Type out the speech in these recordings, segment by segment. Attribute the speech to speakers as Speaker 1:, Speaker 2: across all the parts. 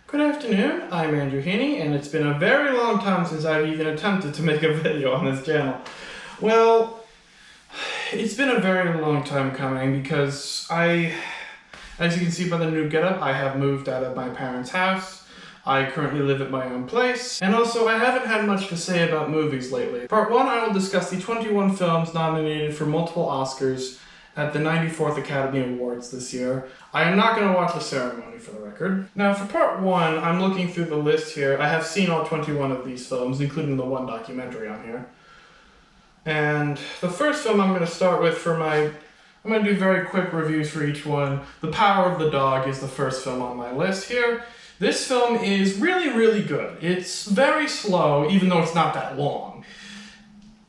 Speaker 1: Good afternoon, I'm Andrew Heaney, and it's been a very long time since I've even attempted to make a video on this channel. Well, it's been a very long time coming because as you can see by the new getup, I have moved out of my parents' house. I currently live at my own place, and also I haven't had much to say about movies lately. Part 1, I will discuss the 21 films nominated for multiple Oscars at the 94th Academy Awards this year. I am not going to watch the ceremony, for the record. Now, for part 1, I'm looking through the list here. I have seen all 21 of these films, including the one documentary on here. And the first film I'm going to start with I'm going to do very quick reviews for each one. The Power of the Dog is the first film on my list here. This film is really, really good. It's very slow, even though it's not that long.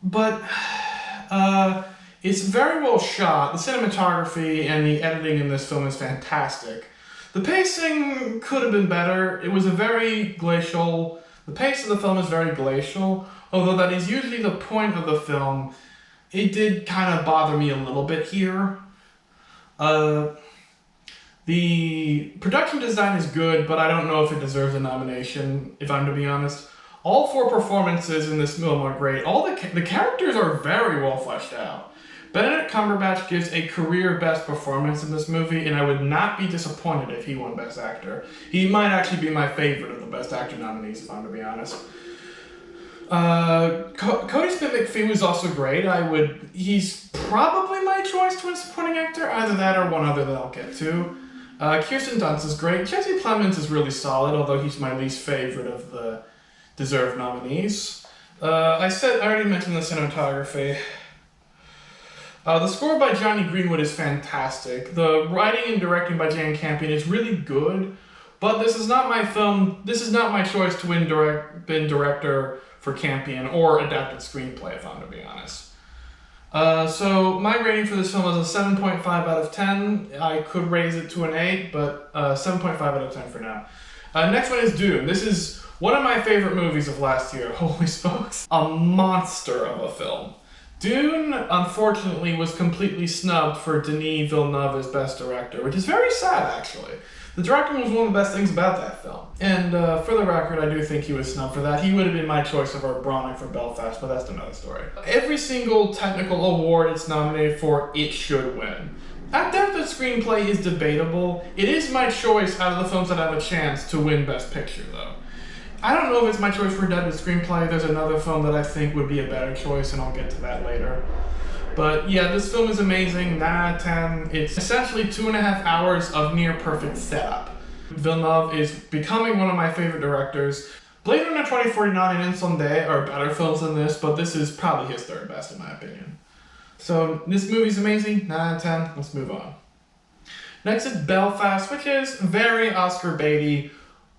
Speaker 1: But, it's very well shot. The cinematography and the editing in this film is fantastic. The pacing could have been better. It was the pace of the film is very glacial, although that is usually the point of the film. It did kind of bother me a little bit here. The production design is good, but I don't know if it deserves a nomination, if I'm to be honest. All 4 performances in this film are great. The characters are very well fleshed out. Benedict Cumberbatch gives a career best performance in this movie, and I would not be disappointed if he won Best Actor. He might actually be my favorite of the Best Actor nominees, if I'm to be honest. Cody Smith-McPhee was also great. He's probably my choice to win Supporting Actor, either that or one other that I'll get to. Kirsten Dunst is great. Jesse Plemons is really solid, although he's my least favorite of the deserved nominees. I already mentioned the cinematography. The score by Johnny Greenwood is fantastic. The writing and directing by Jane Campion is really good, but this is not my film. This is not my choice to win director for Campion or adapted screenplay, if I'm to be honest. So my rating for this film is a 7.5 out of 10. I could raise it to an 8, but 7.5 out of 10 for now. Next one is Dune. This is one of my favorite movies of last year. Holy smokes. A monster of a film. Dune, unfortunately, was completely snubbed for Denis Villeneuve as Best Director, which is very sad, actually. The directing was one of the best things about that film. And for the record, I do think he was snubbed for that. He would have been my choice over Bronick for Belfast, but that's another story. Every single technical award it's nominated for, it should win. Adapted screenplay is debatable. It is my choice out of the films that have a chance to win Best Picture, though. I don't know if it's my choice for adapted screenplay. There's another film that I think would be a better choice, and I'll get to that later. But yeah, this film is amazing. 9 out of 10. It's essentially 2.5 hours of near perfect setup. Villeneuve is becoming one of my favorite directors. Blade Runner 2049 and Incendies are better films than this, but this is probably his third best in my opinion. So this movie's amazing. 9 out of 10. Let's move on. Next is Belfast, which is very Oscar baity,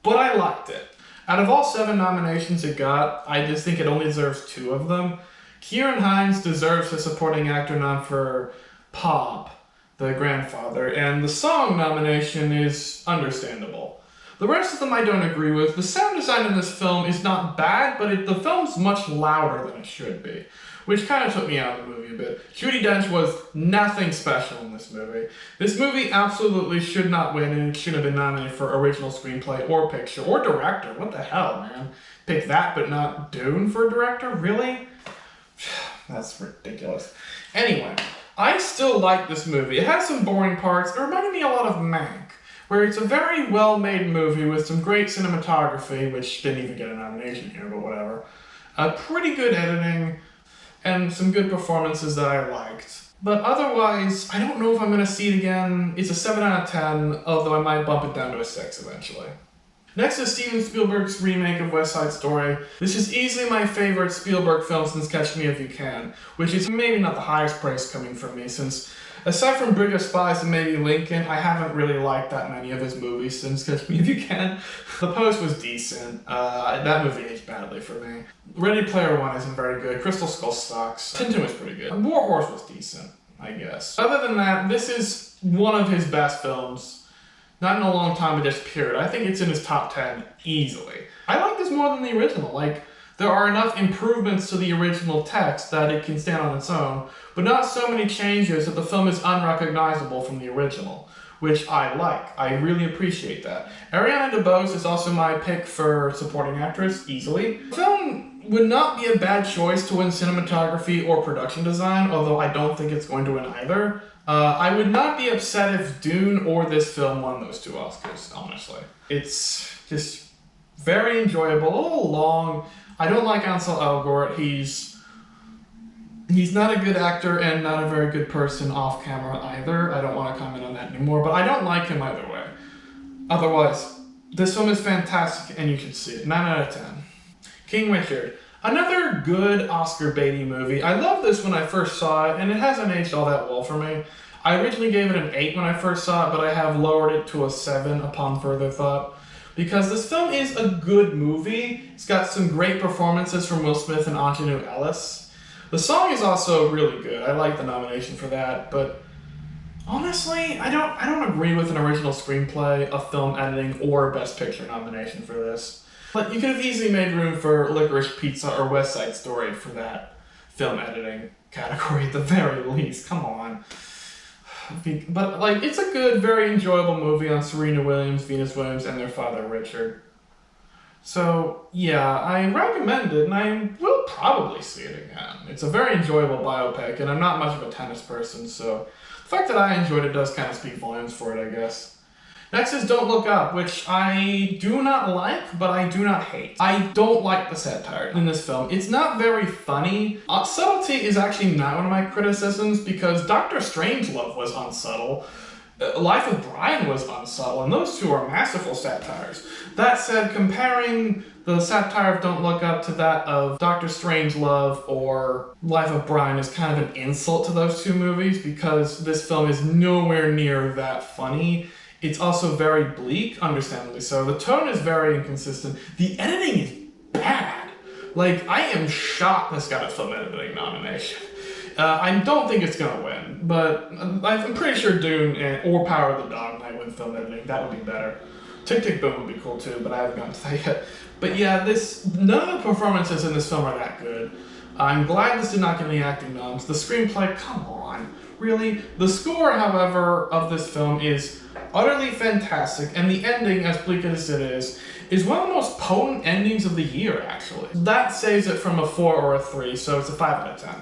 Speaker 1: but I liked it. Out of all 7 nominations it got, I just think it only deserves 2 of them. Kieran Hines deserves the supporting actor nom for Pop, the grandfather, and the song nomination is understandable. The rest of them I don't agree with. The sound design in this film is not bad, but the film's much louder than it should be, which kind of took me out of the movie a bit. Judi Dench was nothing special in this movie. This movie absolutely should not win, and it should have been nominated for original screenplay or picture or director. What the hell, man? Pick that but not Dune for director? Really? That's ridiculous. Anyway, I still like this movie. It has some boring parts. It reminded me a lot of Mank, where it's a very well-made movie with some great cinematography, which didn't even get a nomination here, but whatever. Pretty good editing, and some good performances that I liked. But otherwise, I don't know if I'm going to see it again. It's a 7 out of 10, although I might bump it down to a 6 eventually. Next is Steven Spielberg's remake of West Side Story. This is easily my favorite Spielberg film since Catch Me If You Can, which is maybe not the highest praise coming from me, since aside from Bridge of Spies and maybe Lincoln, I haven't really liked that many of his movies since Catch Me If You Can. The Post was decent. That movie aged badly for me. Ready Player One isn't very good. Crystal Skull sucks. Tintin was pretty good. War Horse was decent, I guess. Other than that, this is one of his best films. Not in a long time, but just period. I think it's in his top 10 easily. I like this more than the original. There are enough improvements to the original text that it can stand on its own, but not so many changes that the film is unrecognizable from the original. which I like. I really appreciate that. Ariana DeBose is also my pick for supporting actress, easily. The film would not be a bad choice to win cinematography or production design, although I don't think it's going to win either. I would not be upset if Dune or this film won those 2 Oscars, honestly. It's just very enjoyable, a little long. I don't like Ansel Elgort. He's not a good actor and not a very good person off camera either. I don't want to comment on that anymore, but I don't like him either way. Otherwise, this film is fantastic and you should see it. 9 out of 10. King Richard. Another good Oscar baity movie. I loved this when I first saw it, and it hasn't aged all that well for me. I originally gave it an 8 when I first saw it, but I have lowered it to a 7 upon further thought. Because this film is a good movie. It's got some great performances from Will Smith and Aunjanue Ellis. The song is also really good. I like the nomination for that, but honestly, I don't agree with an original screenplay, a film editing, or Best Picture nomination for this. But you could have easily made room for Licorice Pizza or West Side Story for that film editing category at the very least. Come on. But, like, it's a good, very enjoyable movie on Serena Williams, Venus Williams, and their father, Richard. So, yeah, I recommend it, and I will probably see it again. It's a very enjoyable biopic, and I'm not much of a tennis person, so the fact that I enjoyed it does kind of speak volumes for it, I guess. Next is Don't Look Up, which I do not like, but I do not hate. I don't like the satire in this film. It's not very funny. Subtlety is actually not one of my criticisms, because Dr. Strangelove was unsubtle. Life of Brian was unsubtle, and those 2 are masterful satires. That said, comparing the satire of Don't Look Up to that of Dr. Strangelove or Life of Brian is kind of an insult to those 2 movies, because this film is nowhere near that funny. It's also very bleak, understandably so. The tone is very inconsistent. The editing is bad. Like, I am shocked this got a film editing nomination. I don't think it's going to win, but I'm pretty sure Dune or Power of the Dog might win film editing. That would be better. Tick Tick Boom would be cool too, but I haven't gotten to that yet. But yeah, none of the performances in this film are that good. I'm glad this did not get any acting noms. The screenplay, come on, really? The score, however, of this film is utterly fantastic, and the ending, as bleak as it is one of the most potent endings of the year, actually. That saves it from a 4 or a 3, so it's a 5 out of 10.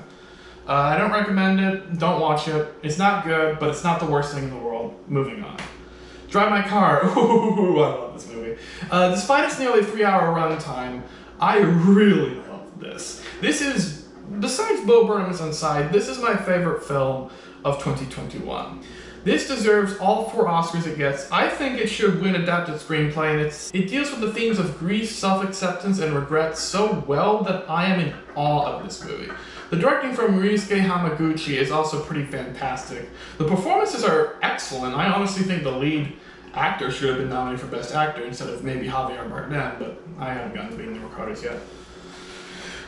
Speaker 1: I don't recommend it, don't watch it. It's not good, but it's not the worst thing in the world. Moving on. Drive My Car. Ooh, I love this movie. Despite its nearly 3-hour runtime, I really love this. This is, besides Bo Burnham's Inside, this is my favorite film of 2021. This deserves all 4 Oscars it gets. I think it should win Adapted Screenplay, and it deals with the themes of grief, self-acceptance, and regret so well that I am in awe of this movie. The directing from Ryusuke Hamaguchi is also pretty fantastic. The performances are excellent. I honestly think the lead actor should have been nominated for Best Actor instead of maybe Javier Bardem, but I haven't gotten to be in the recorders yet.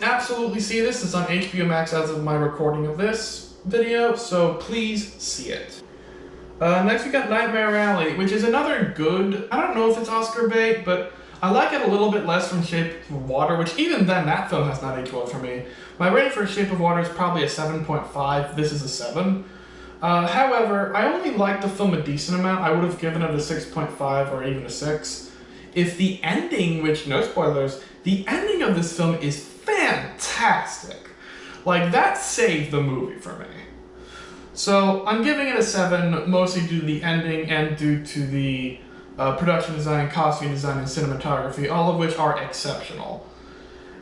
Speaker 1: Absolutely see this. It's on HBO Max as of my recording of this video, so please see it. Next we got Nightmare Alley, which is another good, I don't know if it's Oscar bait, but I like it a little bit less from Shape of Water, which even then, that film has not aged well for me. My rating for Shape of Water is probably a 7.5. This is a 7. However, I only liked the film a decent amount. I would have given it a 6.5 or even a 6. If the ending, which, no spoilers, the ending of this film is fantastic. Like, that saved the movie for me. So, I'm giving it a 7, mostly due to the ending and due to the production design, costume design, and cinematography, all of which are exceptional.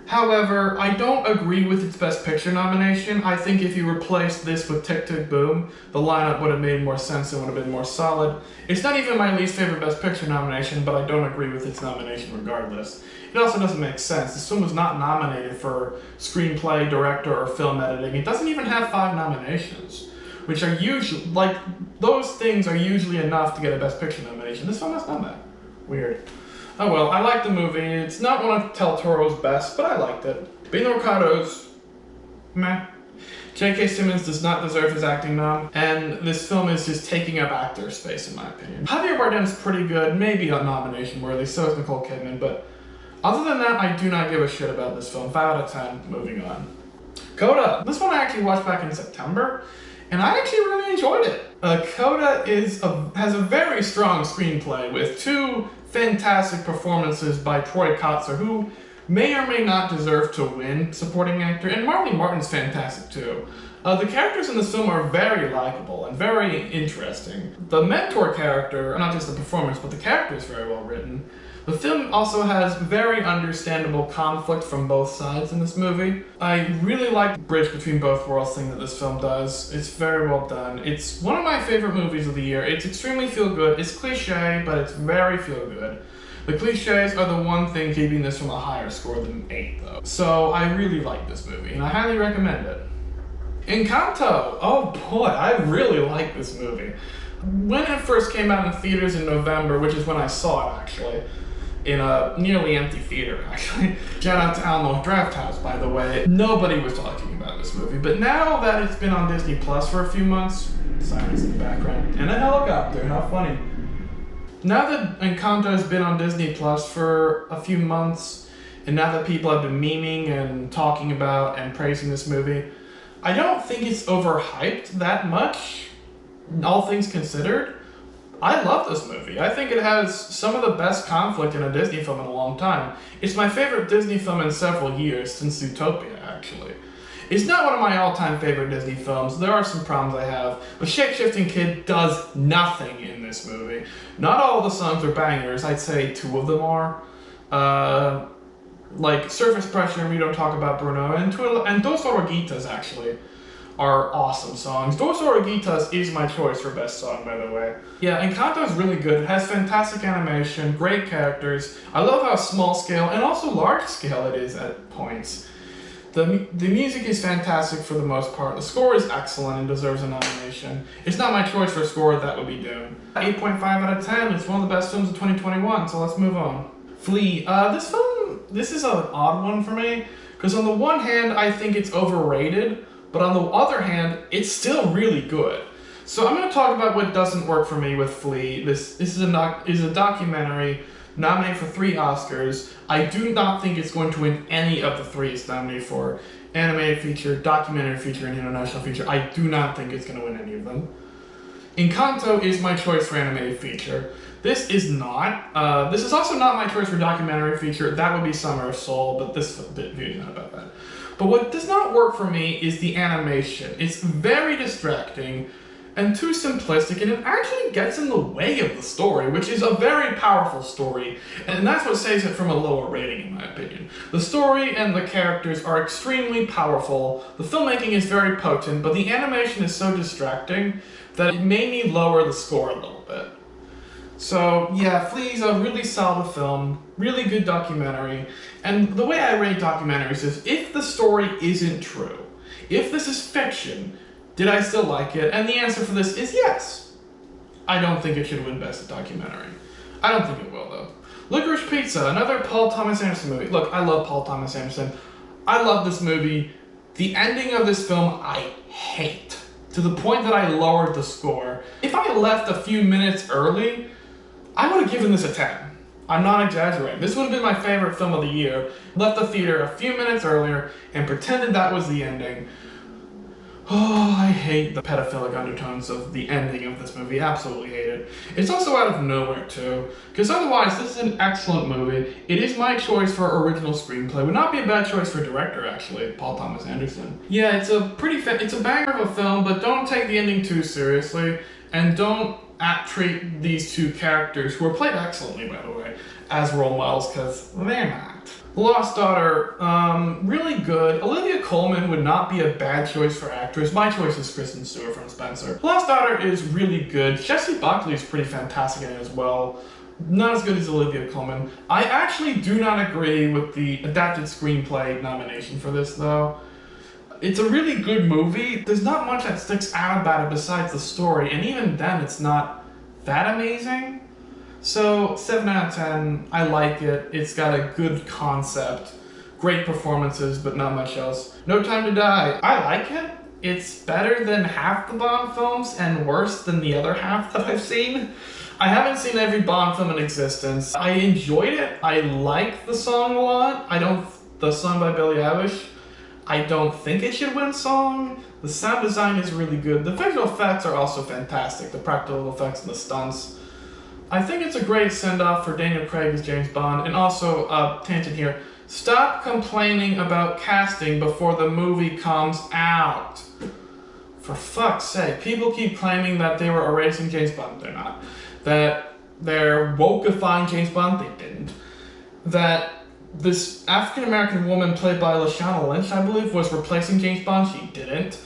Speaker 1: However, I don't agree with its Best Picture nomination. I think if you replaced this with Tick Tick Boom, the lineup would have made more sense and would have been more solid. It's not even my least favorite Best Picture nomination, but I don't agree with its nomination regardless. It also doesn't make sense. This film was not nominated for screenplay, director, or film editing. It doesn't even have 5 nominations, which are usually, like, those things are usually enough to get a Best Picture nomination. This film has done that. Weird. Oh well, I like the movie. It's not one of Del Toro's best, but I liked it. Being the Ricardos, meh. J.K. Simmons does not deserve his acting nom, and this film is just taking up actor space in my opinion. Javier Bardem's pretty good, maybe a nomination worthy, so is Nicole Kidman, but other than that, I do not give a shit about this film. 5 out of 10, moving on. Koda. This one I actually watched back in September, and I actually really enjoyed it. Koda has a very strong screenplay with two fantastic performances by Troy Kotsur, who may or may not deserve to win supporting actor, and Marley Martin's fantastic too. The characters in this film are very likable and very interesting. The mentor character, not just the performance, but the character is very well written. The film also has very understandable conflict from both sides in this movie. I really like the bridge between both worlds thing that this film does. It's very well done. It's one of my favorite movies of the year. It's extremely feel-good. It's cliche, but it's very feel-good. The cliches are the one thing keeping this from a higher score than 8, though. So I really like this movie, and I highly recommend it. Encanto! Oh boy, I really like this movie. When it first came out in theaters in November, which is when I saw it actually, in a nearly empty theater actually. Shout out to Alamo Drafthouse, by the way. Nobody was talking about this movie, but now that it's been on Disney Plus for a few months, sirens in the background, and a helicopter, how funny. Now that Encanto has been on Disney Plus for a few months, and now that people have been memeing and talking about and praising this movie, I don't think it's overhyped that much, all things considered. I love this movie. I think it has some of the best conflict in a Disney film in a long time. It's my favorite Disney film in several years, since Zootopia, actually. It's not one of my all-time favorite Disney films. There are some problems I have. The Shape-Shifting Kid does nothing in this movie. Not all the songs are bangers. I'd say 2 of them are. Like Surface Pressure, We Don't Talk About Bruno, and Dos Oruguitas, actually, are awesome songs. Dos Oruguitas is my choice for best song, by the way. Yeah, Encanto is really good. It has fantastic animation, great characters. I love how small scale and also large scale it is at points. The music is fantastic for the most part. The score is excellent and deserves a nomination. It's not my choice for score, that would be Dune. 8.5 out of 10. It's one of the best films of 2021, so let's move on. Flea. This is an odd one for me, because on the one hand, I think it's overrated, but on the other hand, it's still really good. So I'm going to talk about what doesn't work for me with Flea. This is a documentary nominated for 3 Oscars. I do not think it's going to win any of the 3 it's nominated for. Animated feature, documentary feature, and international feature. I do not think it's going to win any of them. Encanto is my choice for animated feature. This is not. This is also not my choice for documentary feature. That would be Summer of Soul, but this video is not about that. But what does not work for me is the animation. It's very distracting and too simplistic, and it actually gets in the way of the story, which is a very powerful story, and that's what saves it from a lower rating, in my opinion. The story and the characters are extremely powerful, the filmmaking is very potent, but the animation is so distracting that it made me lower the score a little bit. So yeah, Flea's a really solid film, really good documentary, and the way I rate documentaries is if the story isn't true, if this is fiction, did I still like it? And the answer for this is yes. I don't think it should win Best Documentary. I don't think it will, though. Licorice Pizza, another Paul Thomas Anderson movie. Look, I love Paul Thomas Anderson. I love this movie. The ending of this film I hate, to the point that I lowered the score. If I left a few minutes early, I would have given this a 10. I'm not exaggerating. This would have been my favorite film of the year. Left the theater a few minutes earlier and pretended that was the ending. Oh, I hate the pedophilic undertones of the ending of this movie. Absolutely hate it. It's also out of nowhere, too. Because otherwise, this is an excellent movie. It is my choice for original screenplay. Would not be a bad choice for director, actually, Paul Thomas Anderson. Yeah, it's a banger of a film, but don't take the ending too seriously. And don't treat these 2 characters, who are played excellently, by the way, as role models, because they're not. The Lost Daughter, really good. Olivia Colman would not be a bad choice for actress. My choice is Kristen Stewart from Spencer. The Lost Daughter is really good. Jessie Buckley is pretty fantastic in it as well. Not as good as Olivia Colman. I actually do not agree with the adapted screenplay nomination for this, though. It's a really good movie. There's not much that sticks out about it besides the story, and even then it's not that amazing. So, 7 out of 10, I like it. It's got a good concept, great performances, but not much else. No Time to Die, I like it. It's better than half the Bond films and worse than the other half that I've seen. I haven't seen every Bond film in existence. I enjoyed it. I like the song a lot. The song by Billie Eilish. I don't think it should win song. The sound design is really good. The visual effects are also fantastic. The practical effects and the stunts. I think it's a great send-off for Daniel Craig as James Bond. And also, tangent here, stop complaining about casting before the movie comes out. For fuck's sake, people keep claiming that they were erasing James Bond. They're not. That they're wokeifying James Bond. They didn't. That this African-American woman played by Lashana Lynch, I believe, was replacing James Bond. She didn't.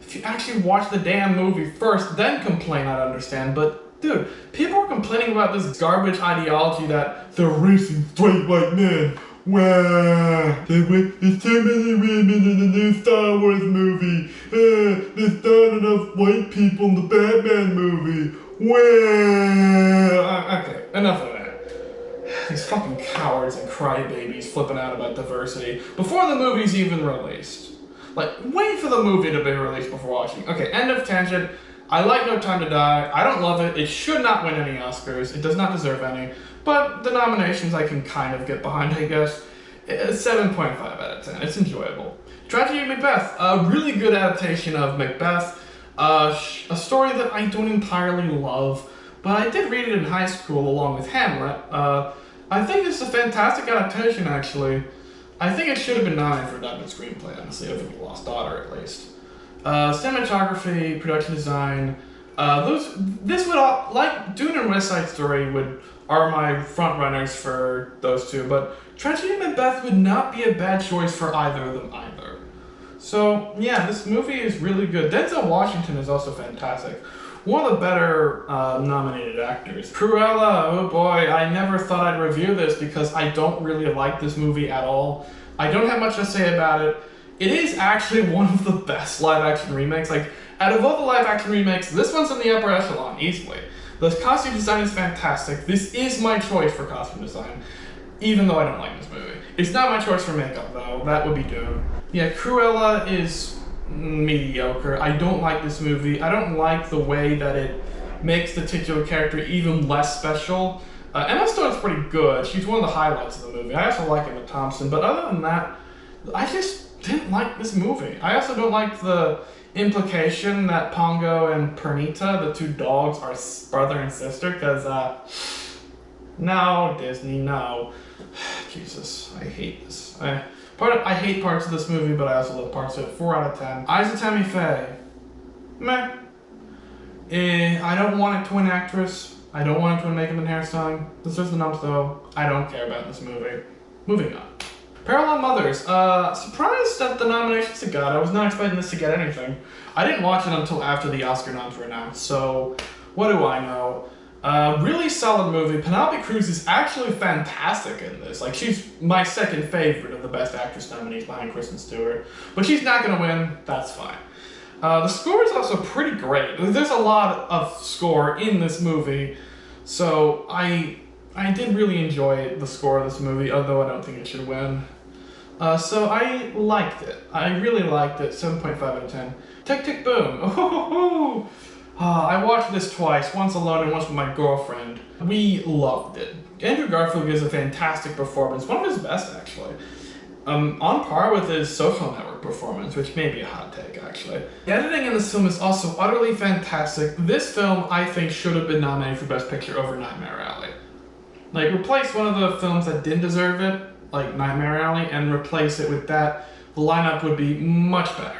Speaker 1: If you actually watch the damn movie first, then complain, I'd understand. But, dude, people are complaining about this garbage ideology that they're racing straight white men. Wow, there's too many women in the new Star Wars movie. There's not enough white people in the Batman movie. Wow. Okay, enough of that. These fucking cowards and crybabies flipping out about diversity before the movie's even released. Like, wait for the movie to be released before watching. Okay, end of tangent. I like No Time to Die. I don't love it. It should not win any Oscars. It does not deserve any. But the nominations I can kind of get behind, I guess. It's 7.5 out of 10. It's enjoyable. Tragedy of Macbeth. A really good adaptation of Macbeth. A story that I don't entirely love, but I did read it in high school along with Hamlet. I think it's a fantastic adaptation, actually. I think it should have been nominated for Adapted Screenplay, honestly, over The Lost Daughter, at least. Cinematography, production design, this would all, like Dune and West Side Story are my front runners for those two, but Tragedy of Macbeth would not be a bad choice for either of them either. So yeah, this movie is really good. Denzel Washington is also fantastic. One of the better nominated actors. Cruella, oh boy, I never thought I'd review this because I don't really like this movie at all. I don't have much to say about it. It is actually one of the best live-action remakes. Like, out of all the live-action remakes, this one's in the upper echelon, easily. The costume design is fantastic. This is my choice for costume design, even though I don't like this movie. It's not my choice for makeup, though. That would be Dune. Yeah, Cruella is mediocre. I don't like this movie. I don't like the way that it makes the titular character even less special. Emma Stone's pretty good. She's one of the highlights of the movie. I also like Emma Thompson, but other than that, I just didn't like this movie. I also don't like the implication that Pongo and Pernita, the two dogs, are brother and sister, because, no, Disney, no. Jesus, I hate this. I hate parts of this movie, but I also love parts of it. 4 out of 10. Eyes of Tammy Faye. Meh. I don't want it to win actress. I don't want it to win makeup and hairstyling. This is the numbers, though. I don't care about this movie. Moving on. Parallel Mothers. Surprised at the nominations it got. I was not expecting this to get anything. I didn't watch it until after the Oscar noms were announced, so what do I know? Really solid movie. Penelope Cruz is actually fantastic in this. Like, she's my second favorite of the Best Actress nominees behind Kristen Stewart. But she's not gonna win, that's fine. The score is also pretty great. There's a lot of score in this movie, so I did really enjoy the score of this movie, although I don't think it should win. So I liked it. I really liked it. 7.5 out of 10. Tick Tick Boom. Oh, I watched this twice, once alone and once with my girlfriend. We loved it. Andrew Garfield gives a fantastic performance, one of his best actually. On par with his Social Network performance, which may be a hot take actually. The editing in this film is also utterly fantastic. This film, I think, should have been nominated for Best Picture over Nightmare Alley. Like, replace one of the films that didn't deserve it, like Nightmare Alley, and replace it with that, the lineup would be much better.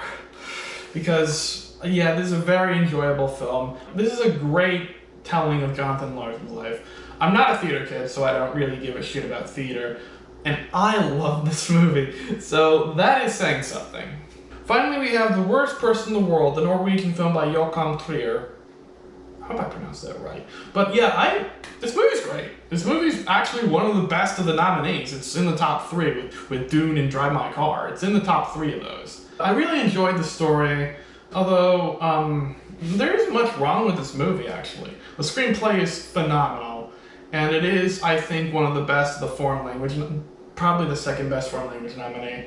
Speaker 1: Because, yeah, this is a very enjoyable film. This is a great telling of Jonathan Larson's life. I'm not a theater kid, so I don't really give a shit about theater, and I love this movie, so that is saying something. Finally, we have The Worst Person in the World, the Norwegian film by Joachim Trier. I hope I pronounced that right. But yeah, this movie's great. This movie's actually one of the best of the nominees. It's in the top 3 with Dune and Drive My Car. It's in the top 3 of those. I really enjoyed the story, although there isn't much wrong with this movie, actually. The screenplay is phenomenal, and it is, I think, one of the best of the foreign language, probably the second best foreign language nominee.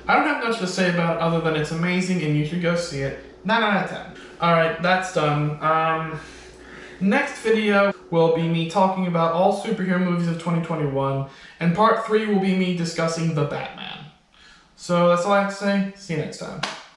Speaker 1: I don't have much to say about it other than it's amazing and you should go see it. 9 out of 10. Alright, that's done. Next video will be me talking about all superhero movies of 2021, and part 3 will be me discussing The Batman. So that's all I have to say. See you next time.